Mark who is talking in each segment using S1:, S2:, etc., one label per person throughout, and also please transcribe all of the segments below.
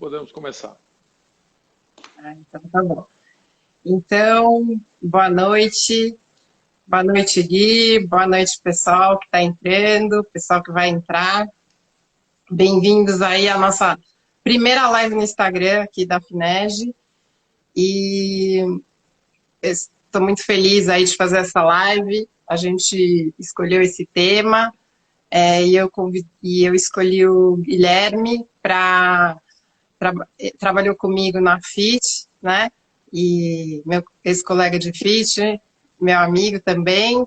S1: Podemos começar.
S2: Então tá bom. Então, boa noite. Boa noite, Gui. Boa noite, pessoal que está entrando, pessoal que vai entrar. Bem-vindos aí à nossa primeira live no Instagram aqui da FINEG. E estou muito feliz aí de fazer essa live. A gente escolheu esse tema e eu escolhi o Guilherme trabalhou comigo na FIT, né? E meu ex-colega de FIT, meu amigo também.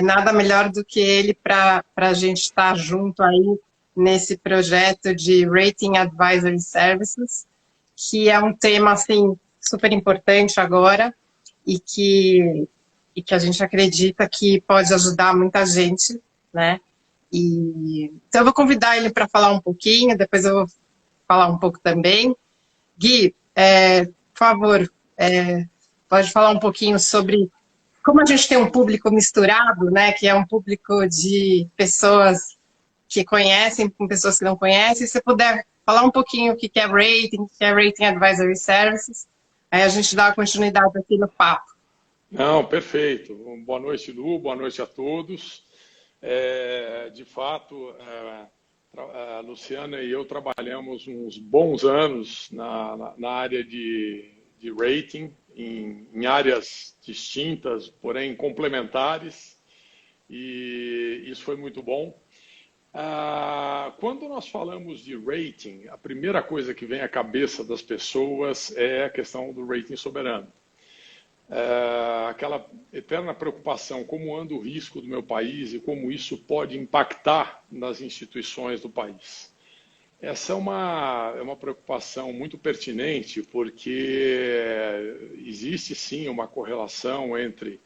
S2: Nada melhor do que ele para a gente estar junto aí nesse projeto de Rating Advisory Services, que é um tema assim super importante agora e que a gente acredita que pode ajudar muita gente, né? Então eu vou convidar ele para falar um pouquinho, depois eu vou falar um pouco também. Gui, por favor, pode falar um pouquinho sobre como a gente tem um público misturado, né, que é um público de pessoas que conhecem com pessoas que não conhecem. Se você puder falar um pouquinho o que é Rating, o que é Rating Advisory Services, aí a gente dá uma continuidade aqui no papo.
S1: Não, perfeito. Boa noite, Lu, boa noite a todos. De fato, a Luciana e eu trabalhamos uns bons anos na área de rating, em áreas distintas, porém complementares, e isso foi muito bom. Quando nós falamos de rating, a primeira coisa que vem à cabeça das pessoas é a questão do rating soberano. Aquela eterna preocupação, como anda o risco do meu país e como isso pode impactar nas instituições do país. Essa é uma preocupação muito pertinente, porque existe sim uma correlação entre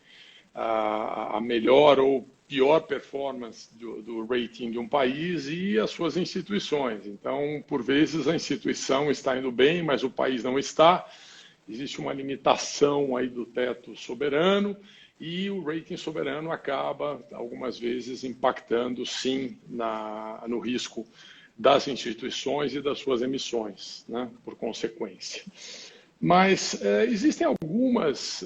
S1: a melhor ou pior performance do rating de um país e as suas instituições. Então, por vezes, a instituição está indo bem, mas o país não está. Existe uma limitação aí do teto soberano e o rating soberano acaba, algumas vezes, impactando, sim, no risco das instituições e das suas emissões, né, por consequência. Mas existem algumas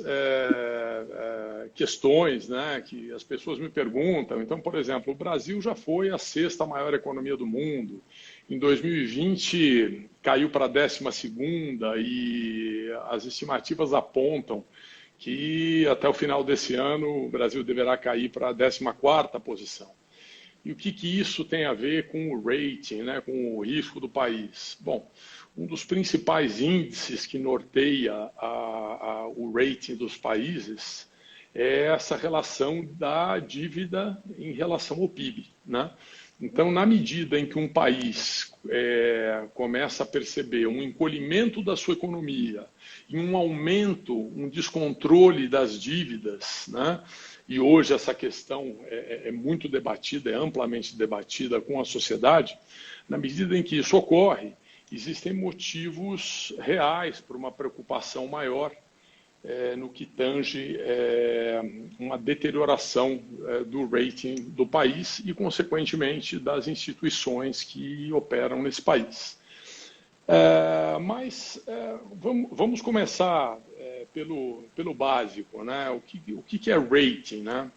S1: questões, né, que as pessoas me perguntam. Então, por exemplo, o Brasil já foi a 6ª maior economia do mundo. Em 2020 caiu para a 12ª e as estimativas apontam que até o final desse ano o Brasil deverá cair para a 14ª posição. E o que isso tem a ver com o rating, né, com o risco do país? Bom, um dos principais índices que norteia o rating dos países é essa relação da dívida em relação ao PIB, né? Então, na medida em que um país começa a perceber um encolhimento da sua economia e um aumento, um descontrole das dívidas, né? E hoje essa questão é muito debatida, é amplamente debatida com a sociedade, na medida em que isso ocorre, existem motivos reais para uma preocupação maior no que tange uma deterioração do rating do país e, consequentemente, das instituições que operam nesse país. Mas vamos começar pelo básico, né? O que é rating, né?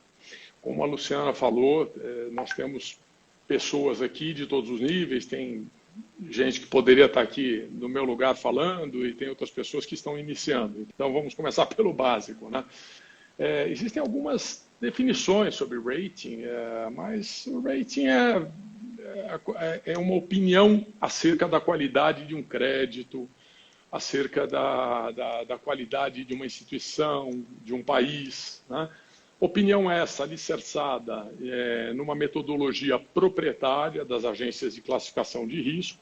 S1: Como a Luciana falou, nós temos pessoas aqui de todos os níveis, tem gente que poderia estar aqui no meu lugar falando e tem outras pessoas que estão iniciando. Então, vamos começar pelo básico, né? Existem algumas definições sobre rating, mas o rating é uma opinião acerca da qualidade de um crédito, acerca da qualidade de uma instituição, de um país, né? Opinião essa alicerçada numa metodologia proprietária das agências de classificação de risco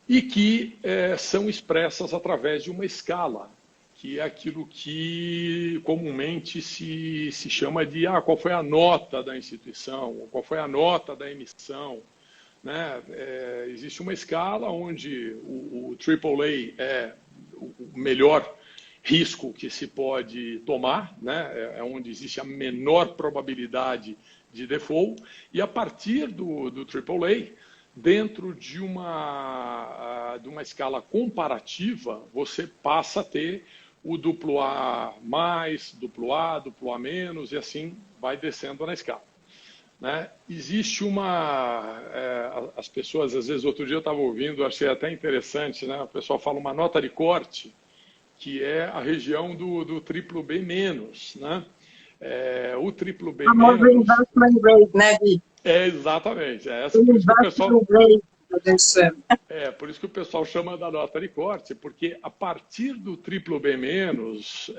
S1: e que são expressas através de uma escala, que é aquilo que comumente se chama de qual foi a nota da instituição, qual foi a nota da emissão, né? Existe uma escala onde o AAA é o melhor risco que se pode tomar, né? É onde existe a menor probabilidade de default, e a partir do AAA dentro de uma escala comparativa, você passa a ter o duplo A mais, duplo A menos, e assim vai descendo na escala. Né? Existe as pessoas, às vezes, outro dia eu estava ouvindo, achei até interessante, né? O pessoal fala uma nota de corte, que é a região do triplo B menos, né? O triplo B
S2: famoso
S1: menos...
S2: investment grade, né, Gui?
S1: Exatamente, essa, por isso que o pessoal... por isso que o pessoal chama da nota de corte, porque a partir do triplo B menos,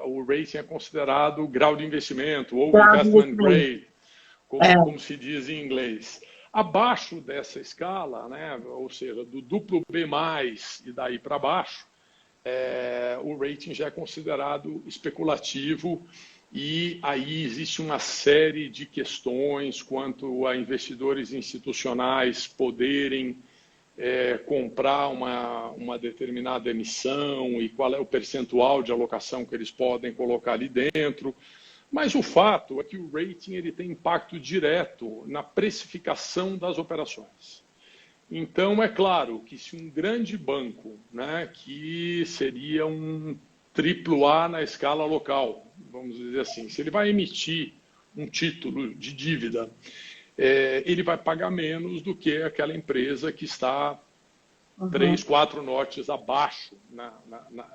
S1: o rating é considerado grau de investimento, ou investment grade, como se diz em inglês. Abaixo dessa escala, né, ou seja, do duplo B+, e daí para baixo, o rating já é considerado especulativo, e aí existe uma série de questões quanto a investidores institucionais poderem comprar uma determinada emissão e qual é o percentual de alocação que eles podem colocar ali dentro. Mas o fato é que o rating ele tem impacto direto na precificação das operações. Então, é claro que se um grande banco, né, que seria um triplo A na escala local, vamos dizer assim, se ele vai emitir um título de dívida, ele vai pagar menos do que aquela empresa que está 3, 4 notes abaixo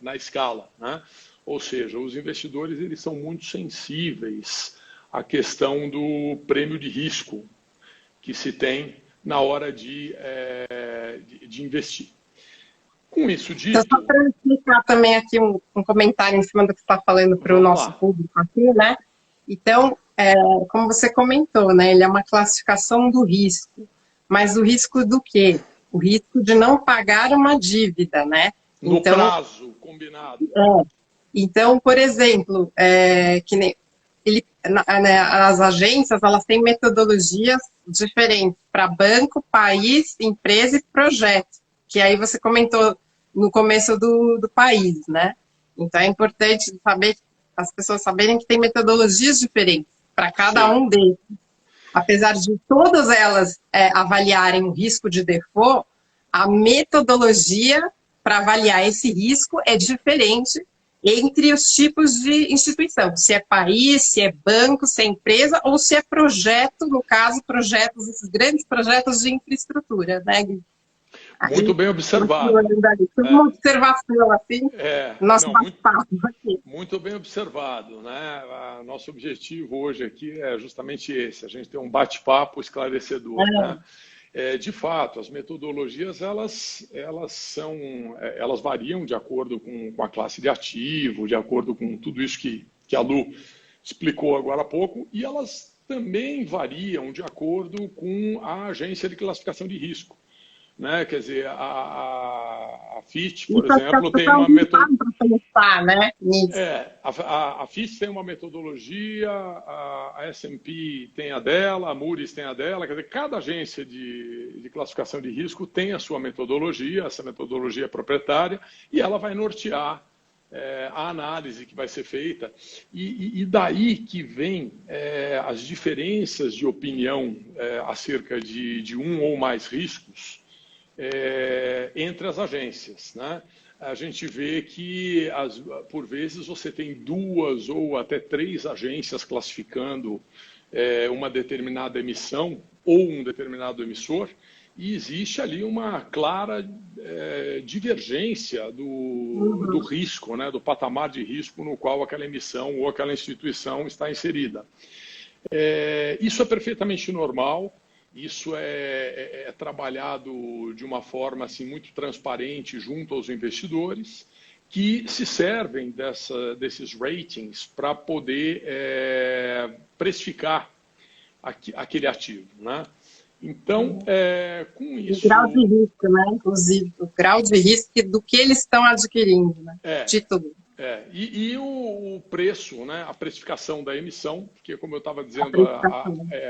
S1: na escala, né? Ou seja, os investidores eles são muito sensíveis à questão do prêmio de risco que se tem na hora de investir. Com isso dito...
S2: Só para explicar também aqui um comentário em cima do que você está falando para o nosso público aqui, né? Então, como você comentou, né? Ele é uma classificação do risco. Mas o risco do quê? O risco de não pagar uma dívida, né?
S1: No prazo combinado.
S2: Então, por exemplo, que nem as agências elas têm metodologias diferentes para banco, país, empresa e projeto, que aí você comentou no começo do país, né? Então é importante saber, as pessoas saberem que tem metodologias diferentes para cada um deles. Apesar de todas elas avaliarem o risco de default, a metodologia para avaliar esse risco é diferente entre os tipos de instituição, se é país, se é banco, se é empresa ou se é projeto, no caso, esses grandes projetos de infraestrutura, né, Gui?
S1: Muito bem observado.
S2: Uma observação assim,
S1: muito bem observado, né? Nosso objetivo hoje aqui é justamente esse, a gente ter um bate-papo esclarecedor, né? De fato, as metodologias elas variam de acordo com a classe de ativo, de acordo com tudo isso que a Lu explicou agora há pouco, e elas também variam de acordo com a agência de classificação de risco. Né? Quer dizer, a Fitch, por exemplo, tem uma metodologia.
S2: Né?
S1: A Fitch tem uma metodologia, a S&P tem a dela, a Moody's tem a dela. Quer dizer, cada agência de classificação de risco tem a sua metodologia, essa metodologia é proprietária, e ela vai nortear a análise que vai ser feita. E daí que vem as diferenças de opinião acerca de um ou mais riscos entre as agências, né? A gente vê que, por vezes, você tem 2 ou até 3 agências classificando uma determinada emissão ou um determinado emissor, e existe ali uma clara divergência do risco, né? Do patamar de risco no qual aquela emissão ou aquela instituição está inserida. Isso é perfeitamente normal. Isso é trabalhado de uma forma assim, muito transparente junto aos investidores, que se servem desses ratings para poder precificar aquele ativo, né? Então, com isso...
S2: O grau de risco, né? Inclusive, o grau de risco do que eles estão adquirindo, né? Título.
S1: E o preço, né? A precificação da emissão, porque, como eu estava dizendo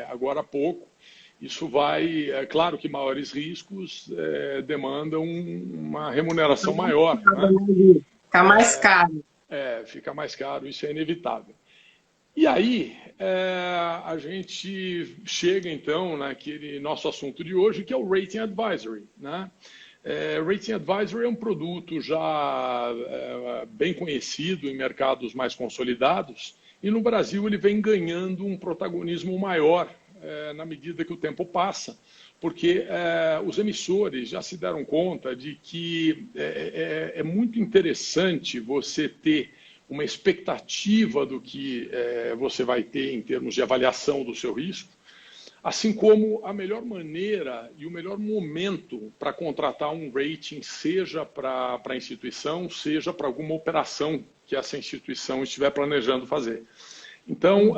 S1: agora há pouco, isso vai, claro que maiores riscos demandam uma remuneração maior. Né?
S2: Fica mais caro.
S1: Fica mais caro, isso é inevitável. E aí, a gente chega, então, naquele nosso assunto de hoje, que é o Rating Advisory, né? Rating Advisory é um produto já bem conhecido em mercados mais consolidados, e no Brasil ele vem ganhando um protagonismo maior na medida que o tempo passa, porque os emissores já se deram conta de que é muito interessante você ter uma expectativa do que você vai ter em termos de avaliação do seu risco, assim como a melhor maneira e o melhor momento para contratar um rating, seja para a instituição, seja para alguma operação que essa instituição estiver planejando fazer. Então,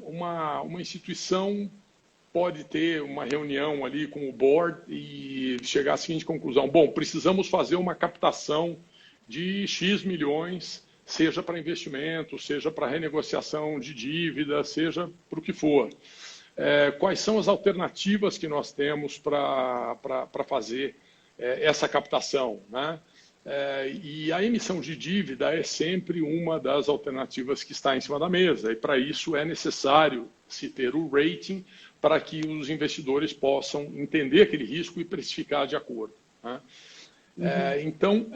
S1: uma instituição pode ter uma reunião ali com o board e chegar à seguinte conclusão: bom, precisamos fazer uma captação de X milhões, seja para investimento, seja para renegociação de dívida, seja para o que for. Quais são as alternativas que nós temos para fazer essa captação, né? E a emissão de dívida é sempre uma das alternativas que está em cima da mesa, e para isso é necessário se ter o rating para que os investidores possam entender aquele risco e precificar de acordo, né? Então,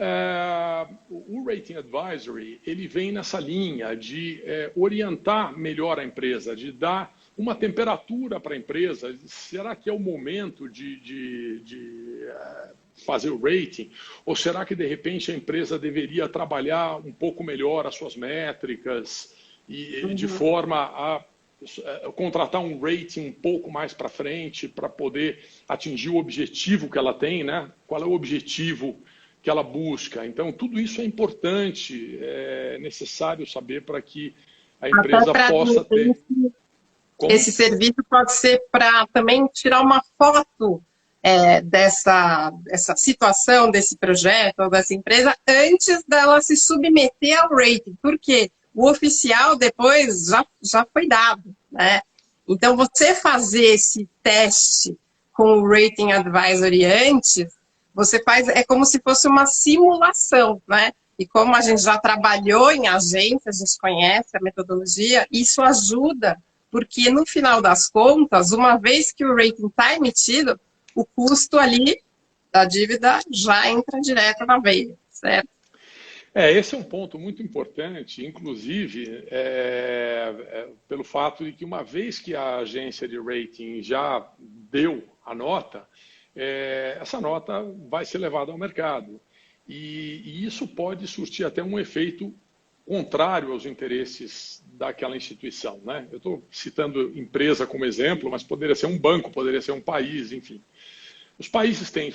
S1: o Rating Advisory ele vem nessa linha de orientar melhor a empresa, de dar uma temperatura para a empresa. Será que é o momento de fazer o rating? Ou será que, de repente, a empresa deveria trabalhar um pouco melhor as suas métricas e de forma a contratar um rating um pouco mais para frente para poder atingir o objetivo que ela tem, né? Qual é o objetivo que ela busca? Então, tudo isso é importante, é necessário saber para que a empresa possa ter...
S2: Esse serviço pode ser para também tirar uma foto dessa situação, desse projeto ou dessa empresa antes dela se submeter ao rating. Por quê? O oficial depois já foi dado, né? Então, você fazer esse teste com o Rating Advisory antes, você faz, é como se fosse uma simulação, né? E como a gente já trabalhou em agência, a gente conhece a metodologia, isso ajuda, porque no final das contas, uma vez que o rating está emitido, o custo ali da dívida já entra direto na veia, certo?
S1: Esse é um ponto muito importante, inclusive pelo fato de que uma vez que a agência de rating já deu a nota, essa nota vai ser levada ao mercado. E isso pode surtir até um efeito contrário aos interesses daquela instituição, né? Eu estou citando empresa como exemplo, mas poderia ser um banco, poderia ser um país, enfim. Os países têm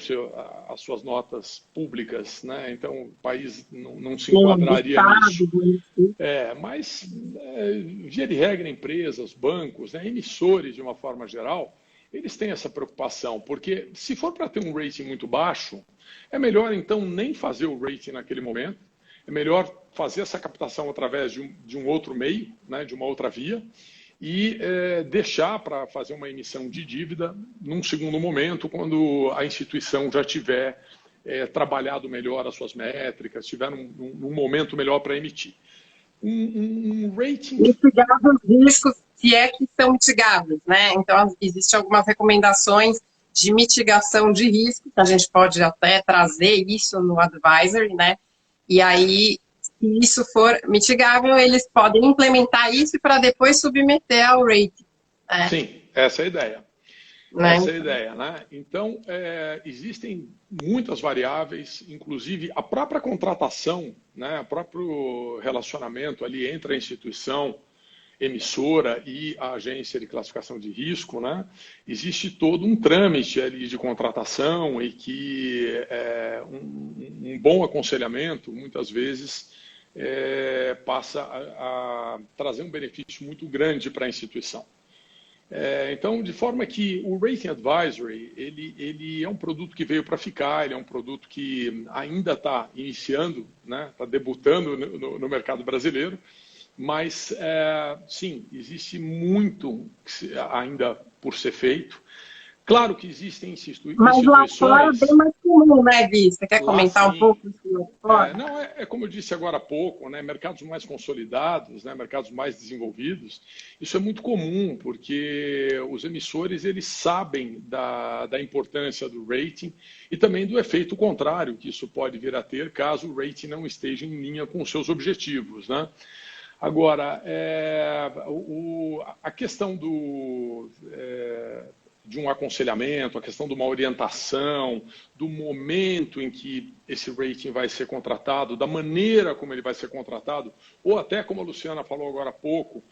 S1: as suas notas públicas, né? Então o país não se enquadraria nisso. Mas, via de regra, empresas, bancos, né, emissores de uma forma geral, eles têm essa preocupação, porque se for para ter um rating muito baixo, é melhor então nem fazer o rating naquele momento, é melhor fazer essa captação através de um outro meio, né, de uma outra via, e deixar para fazer uma emissão de dívida num segundo momento, quando a instituição já tiver trabalhado melhor as suas métricas, estiver num momento melhor para emitir. Um rating...
S2: Mitigar os riscos, se é que são mitigáveis, né? Então, existem algumas recomendações de mitigação de risco, que a gente pode até trazer isso no advisory, né? E aí, se isso for mitigável, eles podem implementar isso para depois submeter ao rating. Né?
S1: Sim, essa é a ideia.
S2: Né?
S1: Essa é a ideia, né? Então, existem muitas variáveis, inclusive a própria contratação, né? O próprio relacionamento ali entre a instituição emissora e a agência de classificação de risco, né? Existe todo um trâmite ali de contratação e que um bom aconselhamento, muitas vezes, passa a trazer um benefício muito grande para a instituição. Então, de forma que o Rating Advisory, ele é um produto que veio para ficar, ele é um produto que ainda está iniciando, né? Está debutando no mercado brasileiro, mas, sim, existe muito ainda por ser feito. Claro que existem
S2: Mas lá fora é
S1: instituições.
S2: bem mais comum, né, Gui? Você quer
S1: Lá
S2: comentar um
S1: sim.
S2: pouco sobre lá fora?
S1: Não, como eu disse agora há pouco, né, mercados mais consolidados, né, mercados mais desenvolvidos, isso é muito comum, porque os emissores eles sabem da importância do rating e também do efeito contrário que isso pode vir a ter caso o rating não esteja em linha com os seus objetivos, né? Agora, a questão de um aconselhamento, a questão de uma orientação, do momento em que esse rating vai ser contratado, da maneira como ele vai ser contratado, ou até como a Luciana falou agora há pouco,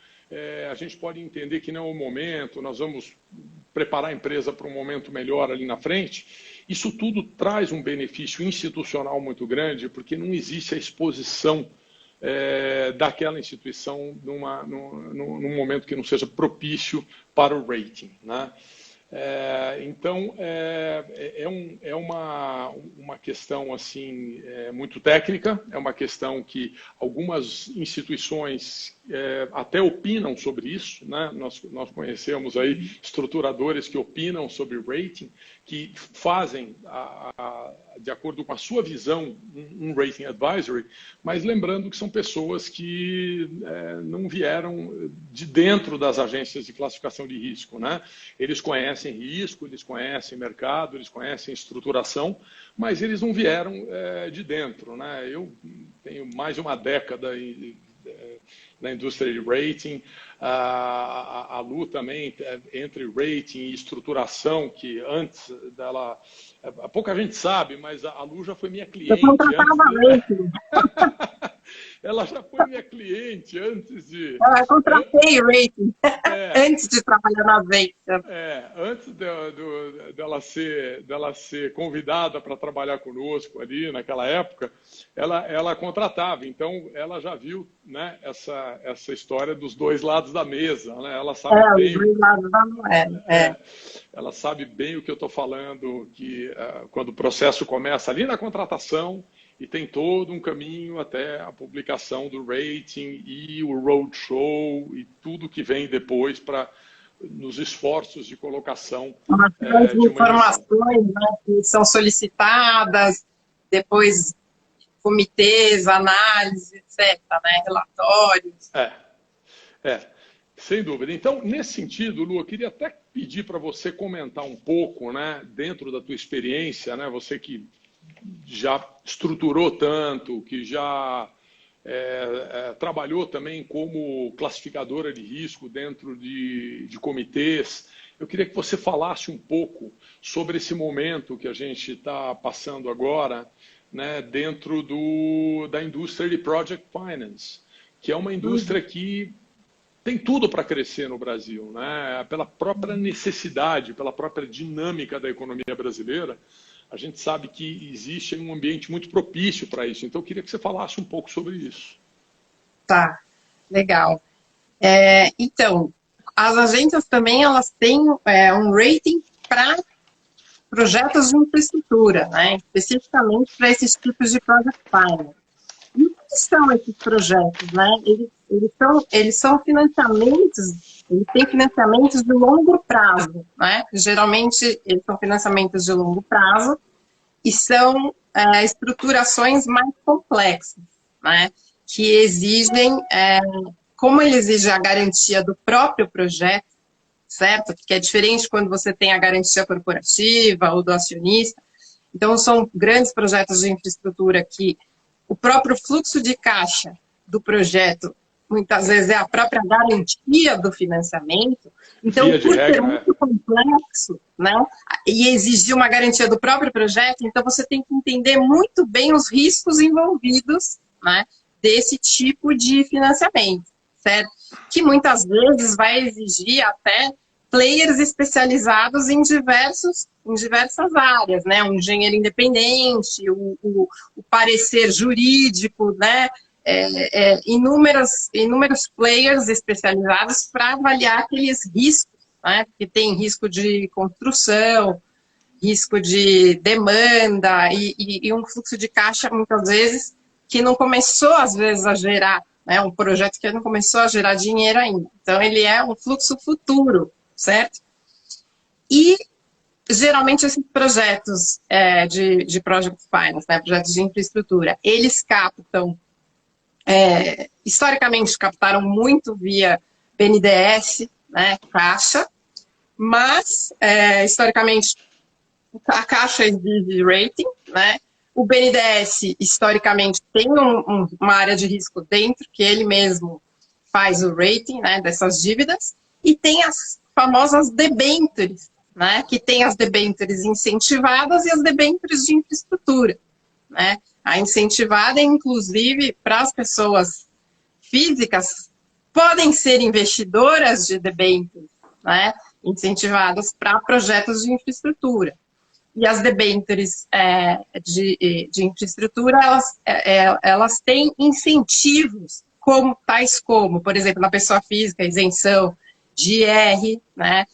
S1: a gente pode entender que não é o momento, nós vamos preparar a empresa para um momento melhor ali na frente. Isso tudo traz um benefício institucional muito grande, porque não existe a exposição daquela instituição num momento que não seja propício para o rating, né? Então, é uma questão assim, muito técnica, é uma questão que algumas instituições até opinam sobre isso, né? Nós conhecemos aí estruturadores que opinam sobre rating, que fazem, de acordo com a sua visão, um rating advisory, mas lembrando que são pessoas que não vieram de dentro das agências de classificação de risco, né? Eles conhecem risco, eles conhecem mercado, eles conhecem estruturação, mas eles não vieram de dentro, né? Eu tenho mais de uma década na indústria de rating, a Lu também, entre rating e estruturação, que antes dela, pouca gente sabe, mas a Lu já foi minha cliente.
S2: Eu contratava rating.
S1: Ela já foi minha cliente antes de...
S2: Eu contratei rating antes de trabalhar na agência.
S1: Antes dela ser convidada para trabalhar conosco ali naquela época, ela contratava. Então, ela já viu, né, essa história dos dois lados da mesa. Né? Ela sabe bem. Os dois lados da moeda. Ela sabe bem o que eu estou falando, que quando o processo começa ali na contratação, e tem todo um caminho até a publicação do rating e o roadshow e tudo que vem depois nos esforços de colocação
S2: de informações, né, que são solicitadas, depois comitês, análise, etc., né, relatórios.
S1: Sem dúvida. Então, nesse sentido, Lu, eu queria até pedir para você comentar um pouco, né, dentro da tua experiência, né, você que já estruturou tanto, que já trabalhou também como classificadora de risco dentro de comitês. Eu queria que você falasse um pouco sobre esse momento que a gente está passando agora, né, dentro da indústria de Project Finance, que é uma indústria que tem tudo para crescer no Brasil, né, pela própria necessidade, pela própria dinâmica da economia brasileira. A gente sabe que existe um ambiente muito propício para isso. Então, eu queria que você falasse um pouco sobre isso.
S2: Tá, legal. Então, as agências também elas têm um rating para projetos de infraestrutura, né? Especificamente para esses tipos de project finance. E o que são esses projetos, né? Eles são financiamentos, eles têm financiamentos de longo prazo, né? Geralmente, eles são financiamentos de longo prazo e são estruturações mais complexas, né? Que exigem, como ele exige a garantia do próprio projeto, certo? Que é diferente quando você tem a garantia corporativa ou do acionista. Então, são grandes projetos de infraestrutura que o próprio fluxo de caixa do projeto, muitas vezes, é a própria garantia do financiamento. Então, por ser muito complexo, né, e exigir uma garantia do próprio projeto, então você tem que entender muito bem os riscos envolvidos, né, desse tipo de financiamento, certo? Que muitas vezes vai exigir até players especializados em diversas áreas, né? Um engenheiro independente, o parecer jurídico, né? Inúmeros players especializados para avaliar aqueles riscos, né? Que tem risco de construção, risco de demanda e um fluxo de caixa, muitas vezes, que não começou, às vezes, a gerar, né? Um projeto que não começou a gerar dinheiro ainda. Então, ele é um fluxo futuro, certo? E Geralmente esses projetos de Project Finance, né, projetos de infraestrutura, eles captam, historicamente captaram muito via BNDES, né, Caixa, mas historicamente a Caixa exige rating, né? O BNDES, historicamente, tem uma área de risco dentro, que ele mesmo faz o rating, né, dessas dívidas, e tem as famosas debêntures, né, que tem as debêntures incentivadas e as debêntures de infraestrutura. Né? A incentivada, inclusive, para as pessoas físicas, podem ser investidoras de debêntures, né, incentivadas para projetos de infraestrutura. E as debêntures de infraestrutura, elas têm incentivos, tais como, por exemplo, na pessoa física, isenção de IR, né?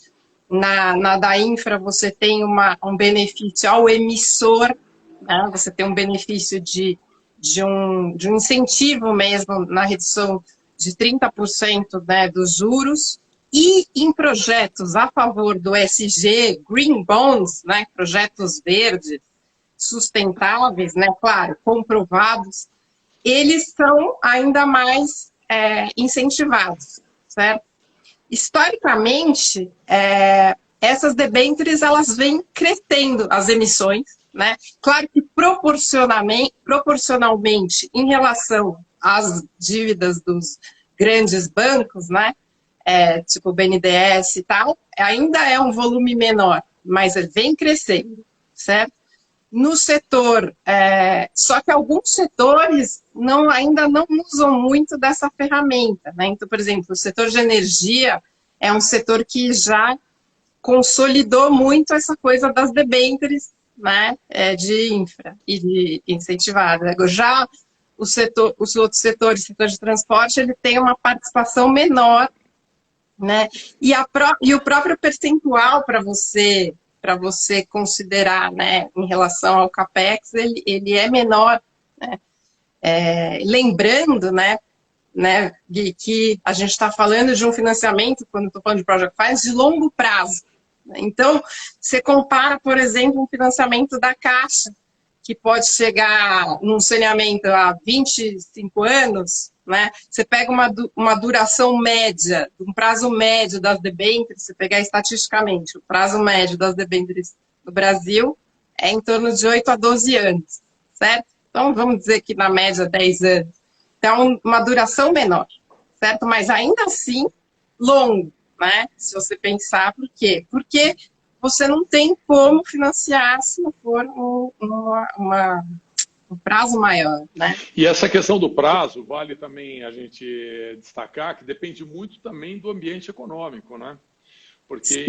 S2: Na da infra, você tem um benefício ao emissor, né? Você tem um benefício de um incentivo mesmo na redução de 30%, né, dos juros. E em projetos a favor do ESG, Green Bonds, né, projetos verdes, sustentáveis, né, claro, comprovados, eles são ainda mais incentivados, certo? Historicamente, essas debêntures, elas vêm crescendo as emissões, né? Claro que proporcionalmente em relação às dívidas dos grandes bancos, né? Tipo o BNDES e tal, ainda é um volume menor, mas ele vem crescendo, certo? No setor, só que alguns setores ainda não usam muito dessa ferramenta, né? Então, por exemplo, o setor de energia é um setor que já consolidou muito essa coisa das debêntures, né, de infra e de incentivada. Já os outros setores, setor de transporte, ele tem uma participação menor, né? E o próprio percentual para você considerar, né, em relação ao CAPEX, ele é menor, né? Lembrando, né, Gui, que a gente está falando de um financiamento, quando estou falando de Project Finance, de longo prazo. Então, você compara, por exemplo, um financiamento da Caixa, que pode chegar num saneamento a 25 anos, né? Você pega uma duração média, um prazo médio das debêntures, se pegar estatisticamente, o prazo médio das debêntures no Brasil é em torno de 8 a 12 anos, certo? Então, vamos dizer que na média 10 anos. Então, uma duração menor, certo? Mas ainda assim, longo, né? Se você pensar, por quê? Porque você não tem como financiar se não for um prazo maior, né?
S1: E essa questão do prazo, vale também a gente destacar que depende muito também do ambiente econômico, né? Porque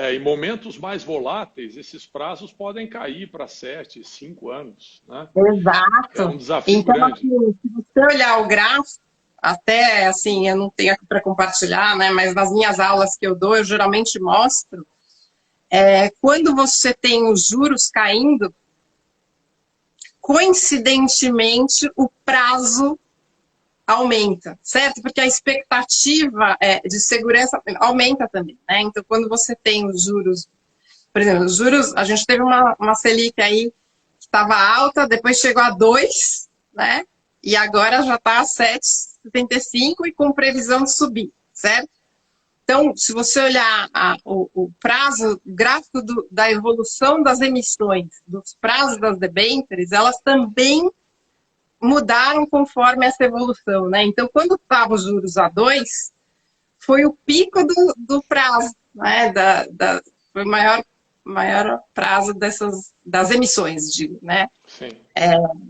S1: em momentos mais voláteis, esses prazos podem cair para 7, 5 anos, né?
S2: Exato.
S1: É um desafio
S2: então,
S1: grande.
S2: Assim, se você olhar o gráfico, até assim, eu não tenho aqui para compartilhar, né? Mas nas minhas aulas que eu dou, eu geralmente mostro quando você tem os juros caindo, coincidentemente o prazo aumenta, certo? Porque a expectativa de segurança aumenta também, né? Então, quando você tem os juros, por exemplo, os juros, a gente teve uma Selic aí que estava alta, depois chegou a 2, né? E agora já está a 7,75 e com previsão de subir, certo? Então, se você olhar o prazo, o gráfico da evolução das emissões, dos prazos das debêntures, elas também mudaram conforme essa evolução, né? Então, quando estavam os juros a 2, foi o pico do prazo, né? Foi o maior prazo das emissões, digo, né?
S1: Sim.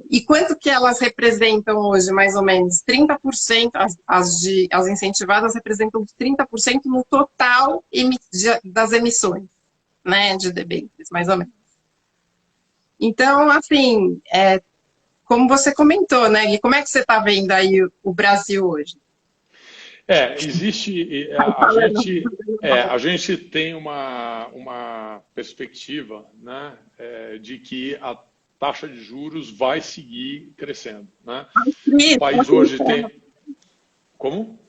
S2: E quanto que elas representam hoje, mais ou menos? 30%, as incentivadas representam 30% no total das emissões, né, de debêntures, mais ou menos. Então, assim, como você comentou, né, e como é que você está vendo aí o Brasil hoje?
S1: Existe, a gente tem uma perspectiva, né, de que a taxa de juros vai seguir crescendo, né? O país hoje tem... Como?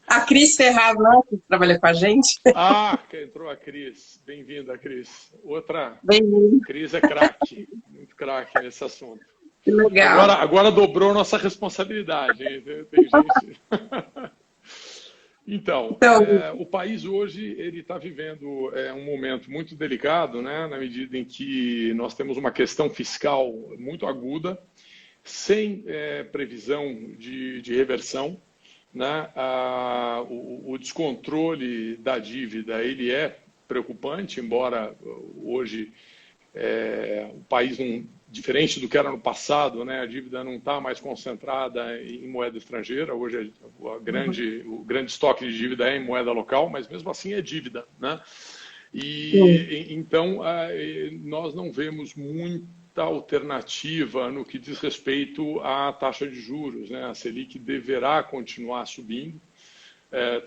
S2: A Cris Ferraz, não, que trabalha com a gente.
S1: Ah, que entrou a Cris. Bem-vinda, Cris. Outra,
S2: Bem-vindo,
S1: Cris é craque, muito craque nesse assunto.
S2: que legal.
S1: Agora dobrou nossa responsabilidade, hein? Tem gente... Então,
S2: Então,
S1: o país hoje ele está vivendo um momento muito delicado, né, na medida em que nós temos uma questão fiscal muito aguda, sem previsão de reversão, né? O descontrole da dívida ele é preocupante, embora hoje o país não, diferente do que era no passado, né, a dívida não está mais concentrada em moeda estrangeira. Hoje o grande estoque de dívida é em moeda local, mas mesmo assim é dívida, né? E então nós não vemos muita alternativa no que diz respeito à taxa de juros, né? A Selic deverá continuar subindo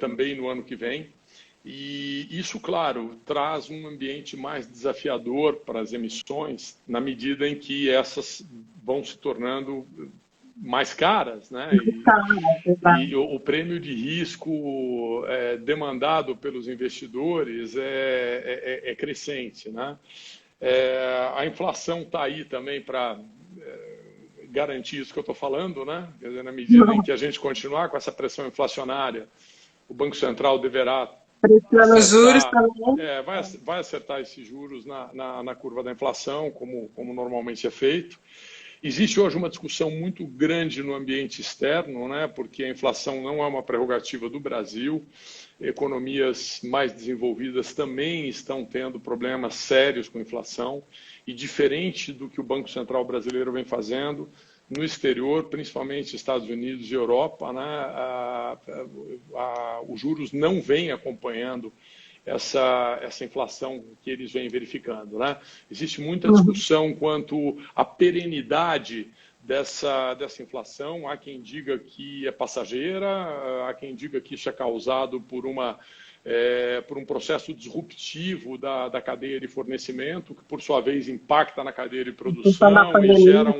S1: também no ano que vem. E isso, claro, traz um ambiente mais desafiador para as emissões, na medida em que essas vão se tornando mais caras, né? E o prêmio de risco demandado pelos investidores é crescente, né? A inflação está aí também para garantir isso que eu estou falando, né? Quer dizer, na medida em que a gente continuar com essa pressão inflacionária, o Banco Central deverá
S2: pressionando os juros também.
S1: vai acertar esses juros na curva da inflação, como normalmente é feito. Existe hoje uma discussão muito grande no ambiente externo, né, porque a inflação não é uma prerrogativa do Brasil. Economias mais desenvolvidas também estão tendo problemas sérios com inflação. E diferente do que o Banco Central brasileiro vem fazendo, no exterior, principalmente Estados Unidos e Europa, né, os juros não vêm acompanhando essa inflação que eles vêm verificando, né? Existe muita discussão quanto à perenidade dessa inflação. Há quem diga que é passageira, há quem diga que isso é causado por um processo disruptivo da cadeia de fornecimento, que por sua vez impacta na cadeia de produção e gera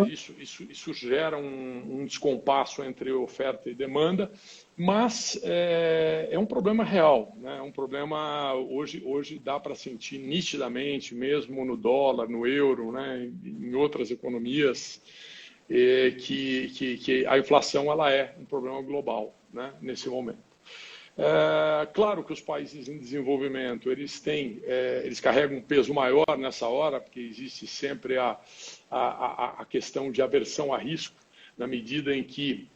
S1: isso gera um descompasso entre oferta e demanda, mas é um problema real, né? É um problema hoje dá para sentir nitidamente, mesmo no dólar, no euro, né? Em outras economias, que a inflação ela é um problema global, né? Nesse momento. Claro que os países em desenvolvimento eles carregam um peso maior nessa hora, porque existe sempre a questão de aversão a risco, na medida em que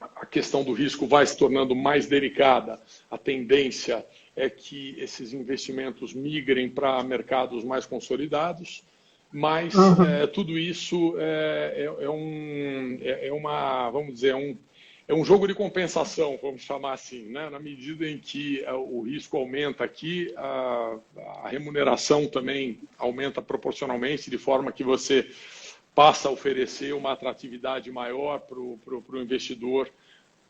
S1: a questão do risco vai se tornando mais delicada. A tendência é que esses investimentos migrem para mercados mais consolidados, mas tudo isso é um jogo de compensação, vamos chamar assim, né? Na medida em que o risco aumenta aqui, a remuneração também aumenta proporcionalmente, de forma que você passa a oferecer uma atratividade maior para o investidor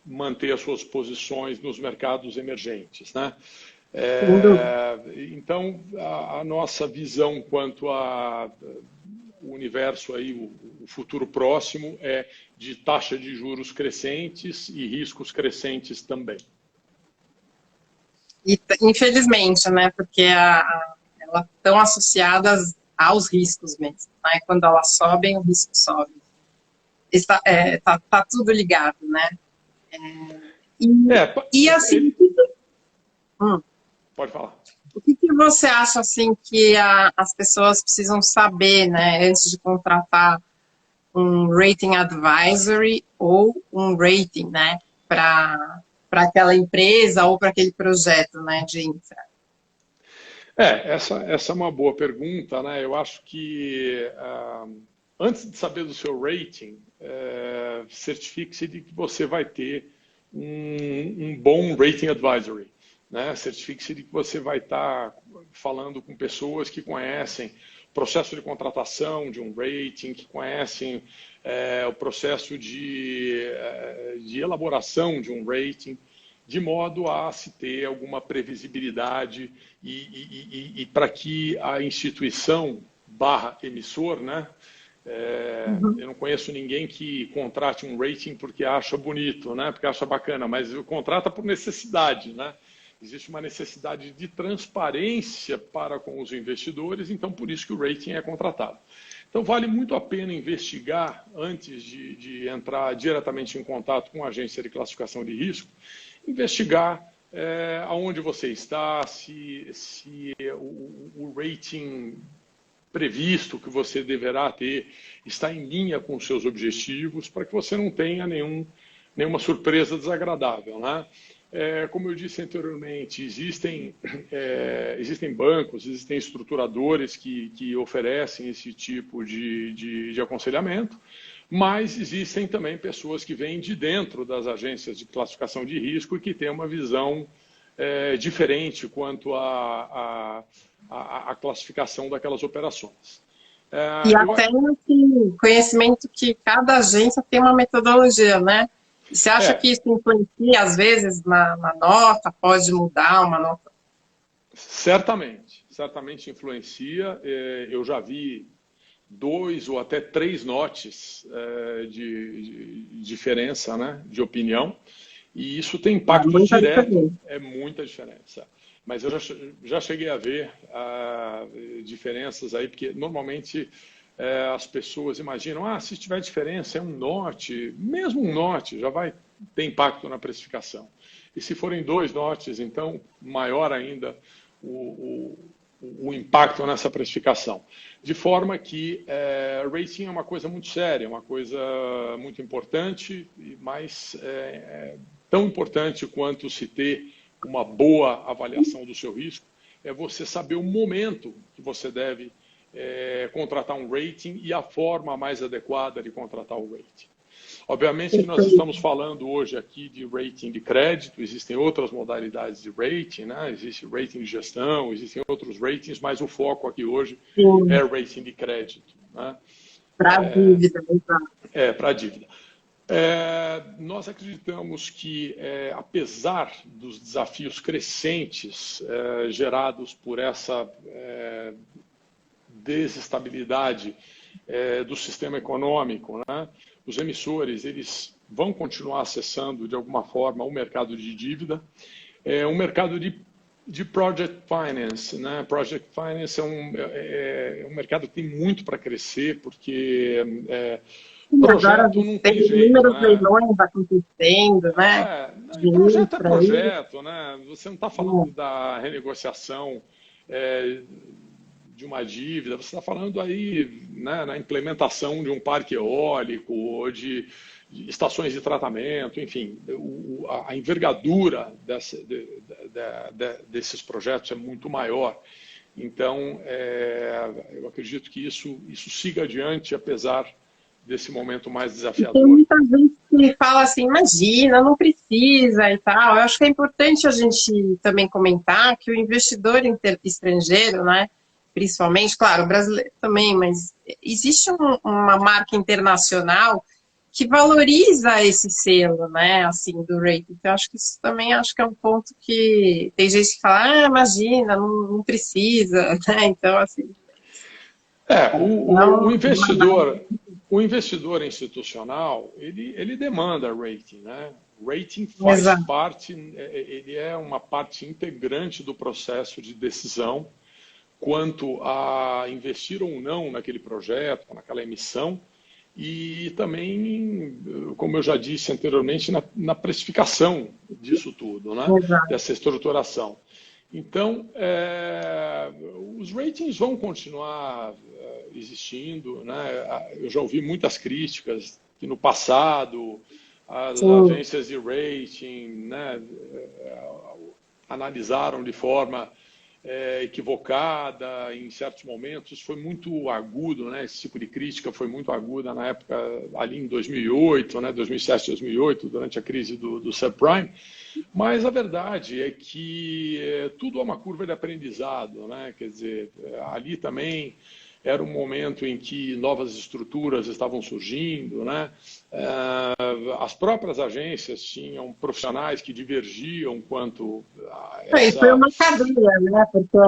S1: manter as suas posições nos mercados emergentes, né? Então, a nossa visão quanto ao universo aí, o futuro próximo é de taxa de juros crescentes e riscos crescentes também.
S2: E, infelizmente, né, porque elas estão associadas aos riscos mesmo, né? Quando elas sobem, o risco sobe. Tá tudo ligado, né? E assim...
S1: Pode falar.
S2: O que você acha assim que as pessoas precisam saber, né, antes de contratar um rating advisory ou um rating, né, para aquela empresa ou para aquele projeto, né, de infra?
S1: Essa é uma boa pergunta, né? Eu acho que antes de saber do seu rating, certifique-se de que você vai ter um bom rating advisory, né? Certifique-se de que você vai estar falando com pessoas que conhecem o processo de contratação de um rating, que conhecem o processo de elaboração de um rating, de modo a se ter alguma previsibilidade e para que a instituição / emissor, né, Eu não conheço ninguém que contrate um rating porque acha bonito, né? Porque acha bacana, mas contrata por necessidade, né? Existe uma necessidade de transparência para com os investidores, então por isso que o rating é contratado. Então vale muito a pena investigar antes de entrar diretamente em contato com a agência de classificação de risco, investigar aonde você está, se o rating previsto que você deverá ter está em linha com os seus objetivos, para que você não tenha nenhuma surpresa desagradável, né? Como eu disse anteriormente, existem bancos, existem estruturadores que oferecem esse tipo de aconselhamento, mas existem também pessoas que vêm de dentro das agências de classificação de risco e que têm uma visão diferente quanto à classificação daquelas operações.
S2: E até assim, conhecimento que cada agência tem uma metodologia, né? Você acha que isso influencia, às vezes, na nota? Pode mudar uma nota?
S1: Certamente influencia. Eu já vi 2 ou até 3 notes de diferença, né, de opinião, e isso tem impacto direto, é muita diferença. Mas eu já cheguei a ver diferenças aí, porque normalmente as pessoas imaginam, se tiver diferença é um note, mesmo um note já vai ter impacto na precificação. E se forem 2 notes, então maior ainda o impacto nessa precificação. De forma que rating é uma coisa muito séria, uma coisa muito importante, mas tão importante quanto se ter uma boa avaliação do seu risco, é você saber o momento que você deve contratar um rating e a forma mais adequada de contratar o rating. Obviamente que nós estamos falando hoje aqui de rating de crédito, existem outras modalidades de rating, né? Existe rating de gestão, existem outros ratings, mas o foco aqui hoje é rating de crédito, né?
S2: Para a dívida, exato.
S1: Para a dívida. Nós acreditamos que, apesar dos desafios crescentes gerados por essa desestabilidade do sistema econômico, né, os emissores eles vão continuar acessando, de alguma forma, o mercado de dívida, um mercado de project finance, né? Project finance é um mercado que tem muito para crescer, porque projeto não tem jeito,
S2: inúmeros leilões acontecendo, né?
S1: Projeto é projeto, né? Você não está falando da renegociação de uma dívida, você está falando aí, né, na implementação de um parque eólico, ou de estações de tratamento, enfim, a envergadura desses projetos é muito maior. Então, eu acredito que isso siga adiante, apesar desse momento mais desafiador.
S2: Tem muita gente que fala assim, imagina, não precisa e tal. Eu acho que é importante a gente também comentar que o investidor estrangeiro, né, principalmente, claro, o brasileiro também, mas existe uma marca internacional que valoriza esse selo, né, assim, do rating. Então, acho que isso também é um ponto que tem gente que fala, imagina, não precisa, né, então, assim...
S1: O investidor institucional, ele demanda rating, né? Rating faz parte, ele é uma parte integrante do processo de decisão quanto a investir ou não naquele projeto, naquela emissão, e também, como eu já disse anteriormente, na precificação disso tudo, né? Dessa estruturação. Então, os ratings vão continuar existindo, né? Eu já ouvi muitas críticas que no passado as agências de rating, né, analisaram de forma equivocada em certos momentos. Isso foi muito agudo, né? Esse tipo de crítica foi muito aguda na época, ali em 2008, né? 2007, 2008, durante a crise do subprime. Mas a verdade é que tudo é uma curva de aprendizado, né? Quer dizer, ali também era um momento em que novas estruturas estavam surgindo, né? As próprias agências tinham profissionais que divergiam quanto a
S2: E foi
S1: essa...
S2: uma cadeia, né? Porque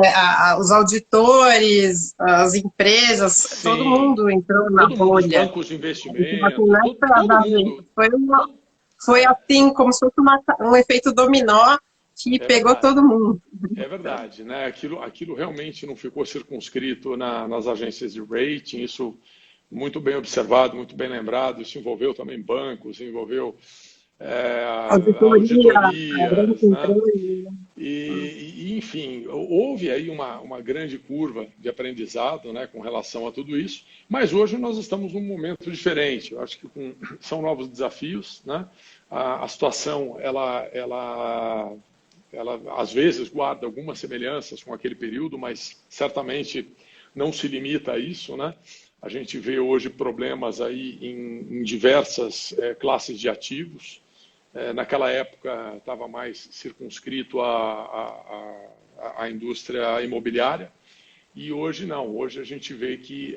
S2: os auditores, as empresas, todo
S1: Sim,
S2: mundo entrou na
S1: todo mundo, os
S2: bolha.
S1: bancos de
S2: Então, assim,
S1: investimento,
S2: não é pelas
S1: todo
S2: agências,
S1: mundo...
S2: foi assim, como se fosse um efeito dominó que
S1: É
S2: pegou
S1: verdade.
S2: todo mundo.
S1: É verdade, né? Aquilo realmente não ficou circunscrito nas agências de rating, isso muito bem observado, muito bem lembrado, isso envolveu também bancos, envolveu
S2: Auditoria, grandes
S1: auditorias, né?
S2: empresas.
S1: Enfim, houve aí uma grande curva de aprendizado, né, com relação a tudo isso, mas hoje nós estamos num momento diferente. Eu acho que são novos desafios, né? A situação, ela às vezes guarda algumas semelhanças com aquele período, mas certamente não se limita a isso, né? A gente vê hoje problemas aí em diversas classes de ativos. Naquela época estava mais circunscrito à indústria imobiliária e hoje não. Hoje a gente vê que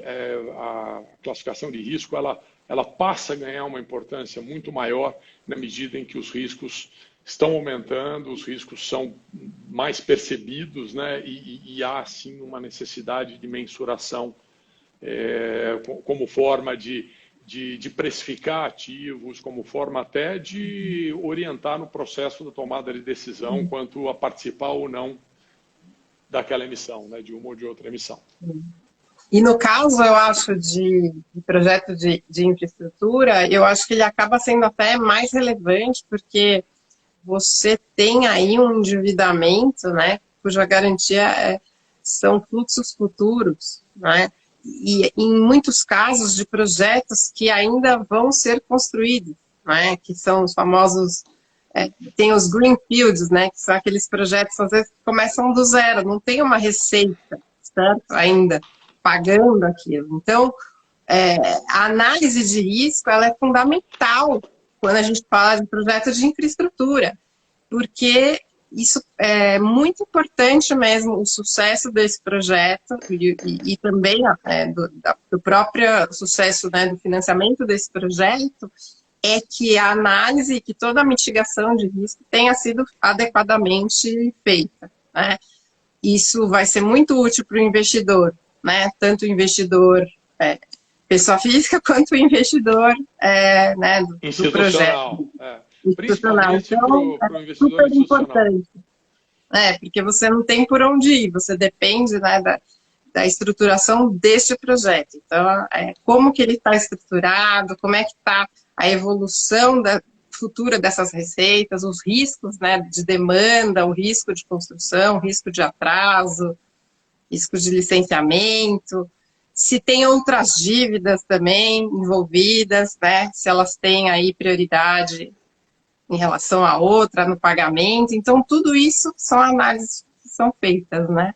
S1: a classificação de risco ela passa a ganhar uma importância muito maior na medida em que os riscos estão aumentando, os riscos são mais percebidos, né? E há, sim, uma necessidade de mensuração como forma de precificar ativos, como forma até de orientar no processo da tomada de decisão quanto a participar ou não daquela emissão, né? De uma ou de outra emissão.
S2: E no caso, eu acho, de projeto de infraestrutura, eu acho que ele acaba sendo até mais relevante, porque você tem aí um endividamento, né, cuja garantia são fluxos futuros, né, e em muitos casos de projetos que ainda vão ser construídos, né, que são os famosos, tem os greenfields, né, que são aqueles projetos, às vezes, que começam do zero, não tem uma receita, certo, ainda, pagando aquilo. Então, a análise de risco, ela é fundamental quando a gente fala de projeto de infraestrutura, porque isso é muito importante mesmo, o sucesso desse projeto e também do próprio sucesso, né, do financiamento desse projeto, é que a análise, que toda a mitigação de risco tenha sido adequadamente feita, né? Isso vai ser muito útil para o investidor, né? Tanto o investidor pessoa física quanto o investidor né, do projeto institucional.
S1: Principalmente para
S2: Então,
S1: o
S2: é
S1: investidor
S2: super
S1: institucional.
S2: importante. Porque você não tem por onde ir, você depende, né, da estruturação deste projeto. Então, como que ele está estruturado, como é que está a evolução futura dessas receitas, os riscos, né, de demanda, o risco de construção, o risco de atraso, risco de licenciamento, se tem outras dívidas também envolvidas, né, se elas têm aí prioridade em relação à outra no pagamento. Então, tudo isso são análises que são feitas, né?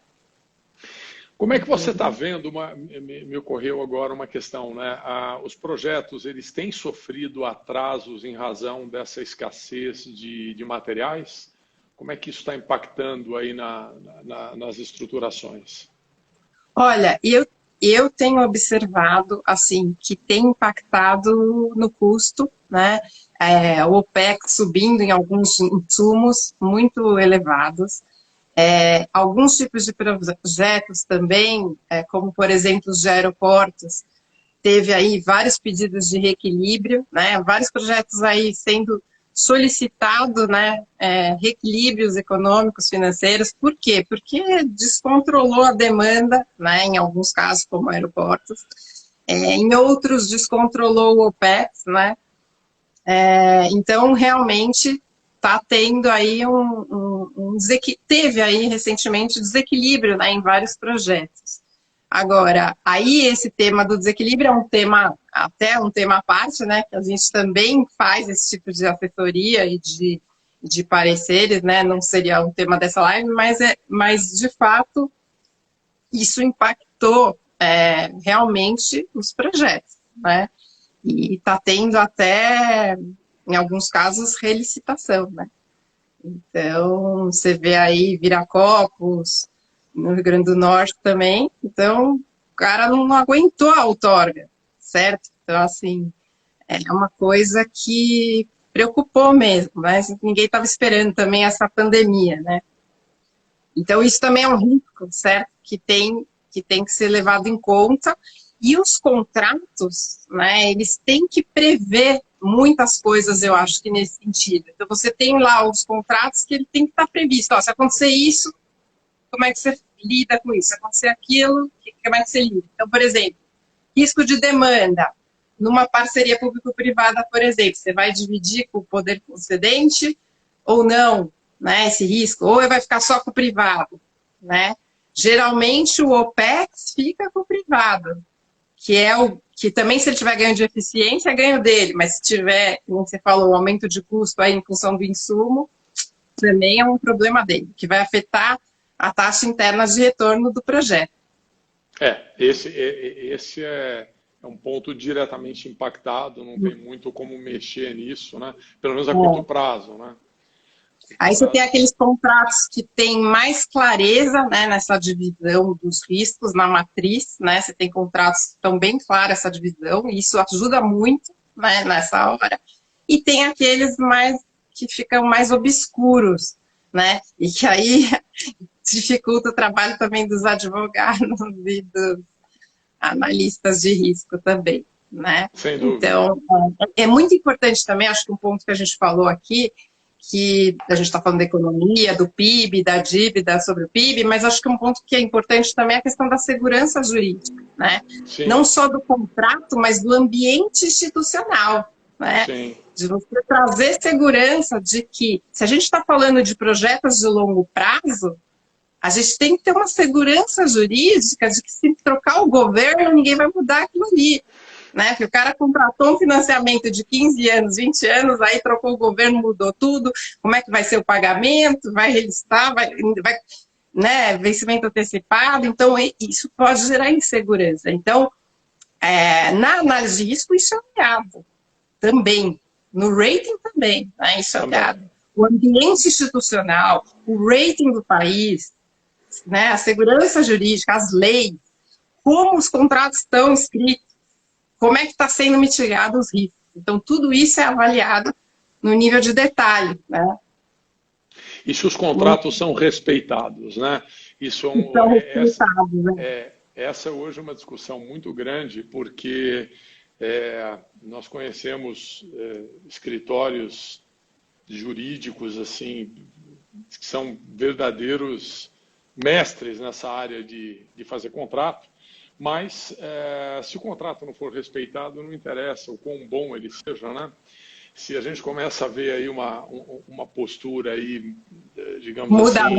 S1: Como é que você está vendo, me ocorreu agora uma questão, né? Os projetos, eles têm sofrido atrasos em razão dessa escassez de materiais? Como é que isso está impactando aí nas estruturações?
S2: Olha, eu tenho observado, assim, que tem impactado no custo, né? O OPEX subindo em alguns insumos muito elevados. Alguns tipos de projetos também, como por exemplo os de aeroportos, teve aí vários pedidos de reequilíbrio, né? Vários projetos aí sendo solicitado, né, reequilíbrios econômicos, financeiros. Por quê? Porque descontrolou a demanda, né, em alguns casos, como aeroportos. Em outros, descontrolou o OPEX, né? Então, realmente, está tendo aí teve aí recentemente desequilíbrio, né, em vários projetos. Agora, aí esse tema do desequilíbrio é um tema, até um tema à parte, né, que a gente também faz esse tipo de assessoria e de pareceres, né, não seria um tema dessa live, mas de fato, isso impactou realmente os projetos, né, e está tendo até, em alguns casos, relicitação, né. Então, você vê aí Viracopos, no Rio Grande do Norte também. Então, cara não aguentou a outorga, certo? Então, assim, é uma coisa que preocupou mesmo, mas ninguém estava esperando também essa pandemia, né? Então, isso também é um risco, certo? Que tem que ser levado em conta. E os contratos, né, eles têm que prever muitas coisas, eu acho que nesse sentido. Então, você tem lá os contratos que ele tem que estar previsto. Ó, se acontecer isso, como é que você lida com isso? Se acontecer aquilo, como é que você lida? Então, por exemplo, risco de demanda. Numa parceria público-privada, por exemplo, você vai dividir com o poder concedente ou não, né, esse risco? Ou vai ficar só com o privado, né? Geralmente, o OPEX fica com o privado, que é o que também, se ele tiver ganho de eficiência, é ganho dele, mas se tiver, como você falou, aumento de custo aí em função do insumo, também é um problema dele, que vai afetar a taxa interna de retorno do projeto.
S1: Esse é um ponto diretamente impactado, não tem muito como mexer nisso, né? Pelo menos a curto prazo, né?
S2: Aí você tem aqueles contratos que têm mais clareza, né, nessa divisão dos riscos na matriz, né? Você tem contratos que estão bem claros essa divisão, e isso ajuda muito, né, nessa hora. E tem aqueles mais que ficam mais obscuros, né? E que aí dificulta o trabalho também dos advogados e dos analistas de risco também, né?
S1: Sem dúvida.
S2: Então, é muito importante também, acho que um ponto que a gente falou aqui, que a gente está falando da economia, do PIB, da dívida sobre o PIB, mas acho que um ponto que é importante também é a questão da segurança jurídica, né?
S1: Sim.
S2: Não só do contrato, mas do ambiente institucional, né?
S1: Sim.
S2: De você trazer segurança de que, se a gente está falando de projetos de longo prazo, a gente tem que ter uma segurança jurídica de que, se trocar o governo, ninguém vai mudar aquilo ali. Né? Que o cara contratou um financiamento de 15 anos, 20 anos, aí trocou o governo, mudou tudo, como é que vai ser o pagamento, vai relistar, vai né, vencimento antecipado, então isso pode gerar insegurança. Então, na análise de risco, isso é olhado também, no rating também, né, isso é olhado. O ambiente institucional, o rating do país, né, a segurança jurídica, as leis, como os contratos estão escritos, como é que está sendo mitigado os riscos. Então, tudo isso é avaliado no nível de detalhe, né?
S1: E se os contratos são respeitados, né? Isso essa hoje é uma discussão muito grande, porque nós conhecemos escritórios jurídicos assim que são verdadeiros mestres nessa área de fazer contrato. Mas, se o contrato não for respeitado, não interessa o quão bom ele seja, né? Se a gente começa a ver aí uma postura aí, digamos
S2: muda
S1: assim...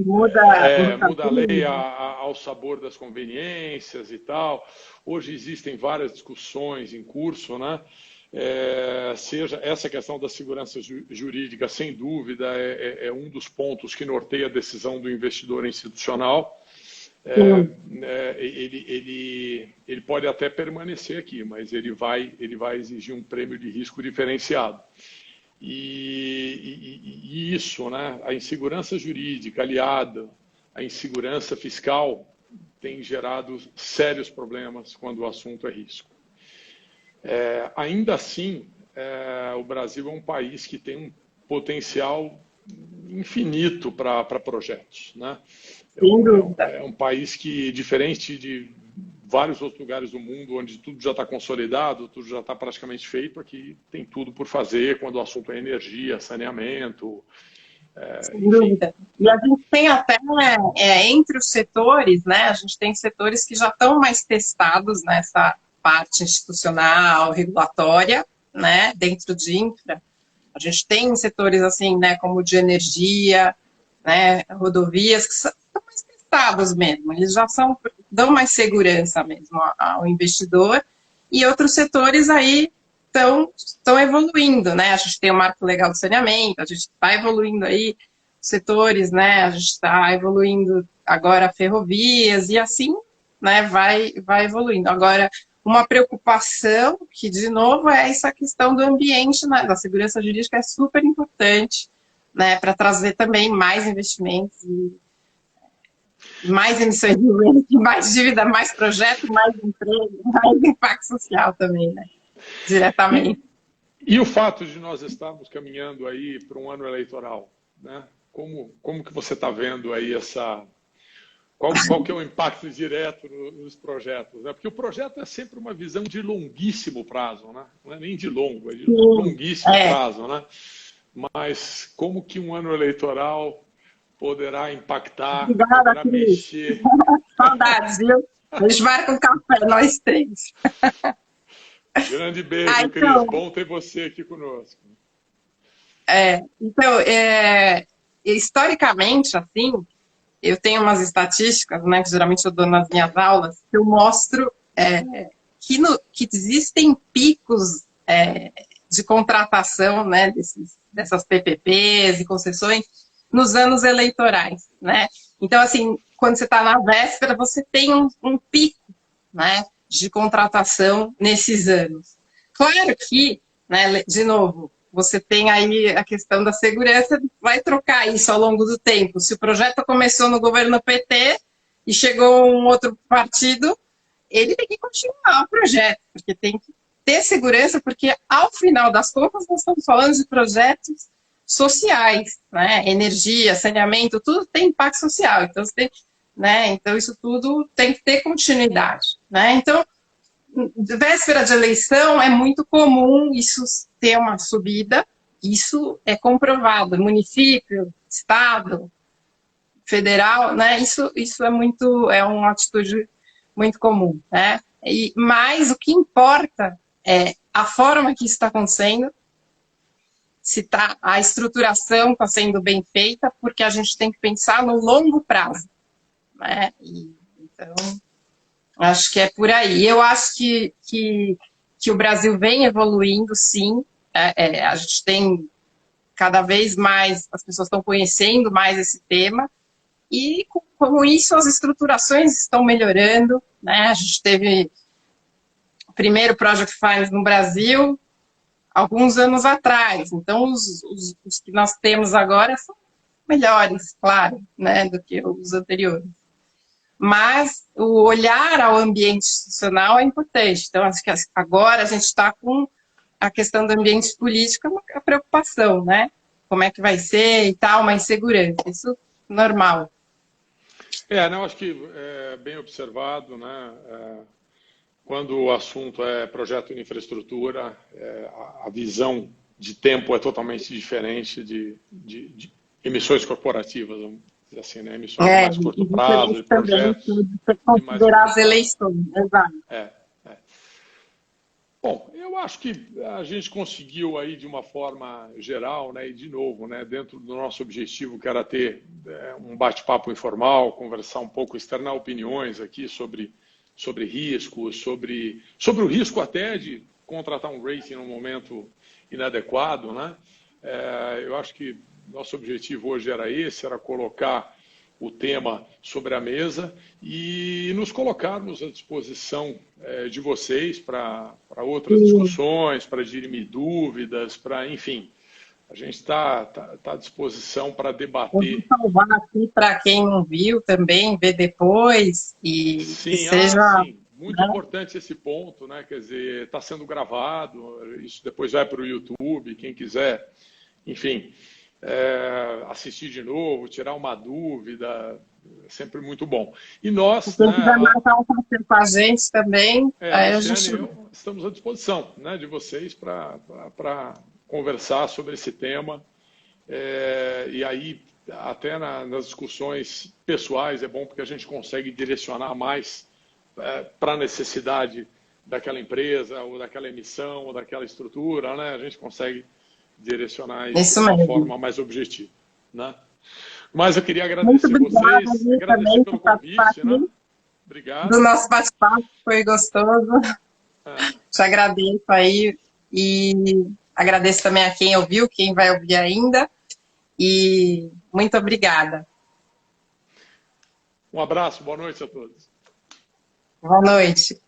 S2: Muda
S1: a lei ao sabor das conveniências e tal. Hoje existem várias discussões em curso, né? Seja essa questão da segurança jurídica, sem dúvida, é um dos pontos que norteia a decisão do investidor institucional. Ele pode até permanecer aqui, mas ele vai exigir um prêmio de risco diferenciado. E isso, né, a insegurança jurídica aliada à insegurança fiscal tem gerado sérios problemas quando o assunto é risco. Ainda assim, o Brasil é um país que tem um potencial infinito para projetos, né? É um país que, diferente de vários outros lugares do mundo, onde tudo já está consolidado, tudo já está praticamente feito, aqui tem tudo por fazer quando o assunto é energia, saneamento.
S2: Sem dúvida. E a gente tem até, entre os setores, né, a gente tem setores que já estão mais testados nessa parte institucional, regulatória, né, dentro de infra. A gente tem setores assim, né, como de energia, né, rodovias, que são mais testados mesmo, eles já dão mais segurança mesmo ao investidor, e outros setores aí estão evoluindo, né, a gente tem o marco legal do saneamento, a gente está evoluindo aí setores, né, a gente está evoluindo agora ferrovias, e assim, né, vai evoluindo. Agora, uma preocupação que, de novo, é essa questão do ambiente, né, da segurança jurídica, é super importante, né, para trazer também mais investimentos. Mais emissões de renda, mais dívida, mais projeto, mais emprego, mais impacto social também, né? Diretamente.
S1: E o fato de nós estarmos caminhando aí para um ano eleitoral, né? Como que você está vendo aí qual que é o impacto direto nos projetos, né? Porque o projeto é sempre uma visão de longuíssimo prazo, né? Não é nem de longo, é de longuíssimo prazo, né? Mas como que um ano eleitoral poderá impactar,
S2: Obrigada,
S1: poderá
S2: Cris.
S1: mexer?
S2: Saudades, viu? A gente marca um café, nós três.
S1: Grande beijo, Cris.
S2: Então,
S1: Bom ter você aqui conosco.
S2: Então, historicamente, assim, eu tenho umas estatísticas, né, que geralmente eu dou nas minhas aulas, que eu mostro que existem picos de contratação, né, dessas PPPs e concessões nos anos eleitorais, né? Então, assim, quando você está na véspera, você tem um pico, né, de contratação nesses anos. Claro que, né, de novo, você tem aí a questão da segurança, vai trocar isso ao longo do tempo. Se o projeto começou no governo PT e chegou um outro partido, ele tem que continuar o projeto, porque tem que ter segurança, porque ao final das contas nós estamos falando de projetos sociais, né? Energia, saneamento, tudo tem impacto social. Então, então isso tudo tem que ter continuidade, né? Então, véspera de eleição é muito comum isso ter uma subida, isso é comprovado, município, estado, federal, né? Isso é uma atitude muito comum, né? Mas o que importa é a forma que isso está acontecendo, se a estruturação está sendo bem feita, porque a gente tem que pensar no longo prazo, né? Então, acho que é por aí. Eu acho que o Brasil vem evoluindo, sim. A gente tem cada vez mais, as pessoas estão conhecendo mais esse tema, e com isso as estruturações estão melhorando, né? A gente teve o primeiro Project Finance no Brasil alguns anos atrás, então os que nós temos agora são melhores, claro, né, do que os anteriores. Mas o olhar ao ambiente institucional é importante. Então, acho que agora a gente está com a questão do ambiente político, a preocupação, né? Como é que vai ser e tal, uma insegurança. Isso é normal.
S1: Não, acho que é bem observado, né? Quando o assunto é projeto de infraestrutura, a visão de tempo é totalmente diferente de emissões corporativas, vamos dizer assim, né? Emissões de mais curto prazo, de projetos.
S2: Também, considerar as eleições, exato.
S1: Bom, eu acho que a gente conseguiu aí de uma forma geral, né, e de novo, né, dentro do nosso objetivo, que era ter um bate-papo informal, conversar um pouco, externar opiniões aqui sobre riscos, sobre o risco até de contratar um rating num momento inadequado, né? Eu acho que nosso objetivo hoje era esse, era colocar o tema sobre a mesa e nos colocarmos à disposição de vocês para outras discussões, para dirimir dúvidas, para, enfim, a gente está à disposição para debater.
S2: Vou salvar aqui para quem não viu também, ver depois e
S1: sim,
S2: que seja...
S1: sim. Muito importante esse ponto, né? Quer dizer, está sendo gravado, isso depois vai para o YouTube, quem quiser, enfim, assistir de novo, tirar uma dúvida, é sempre muito bom. E nós...
S2: Se quiser marcar um café com a gente também, aí a gente...
S1: estamos à disposição, né, de vocês para conversar sobre esse tema. E aí, até nas discussões pessoais, é bom porque a gente consegue direcionar mais para a necessidade daquela empresa, ou daquela emissão, ou daquela estrutura, né? A gente consegue direcionar isso de uma forma mais objetiva, né? Mas eu queria agradecer vocês, agradecer pelo convite, né? Obrigado.
S2: Do nosso bate-papo, foi gostoso. Te agradeço aí e agradeço também a quem ouviu, quem vai ouvir ainda. E muito obrigada.
S1: Um abraço, boa noite a todos.
S2: Boa noite.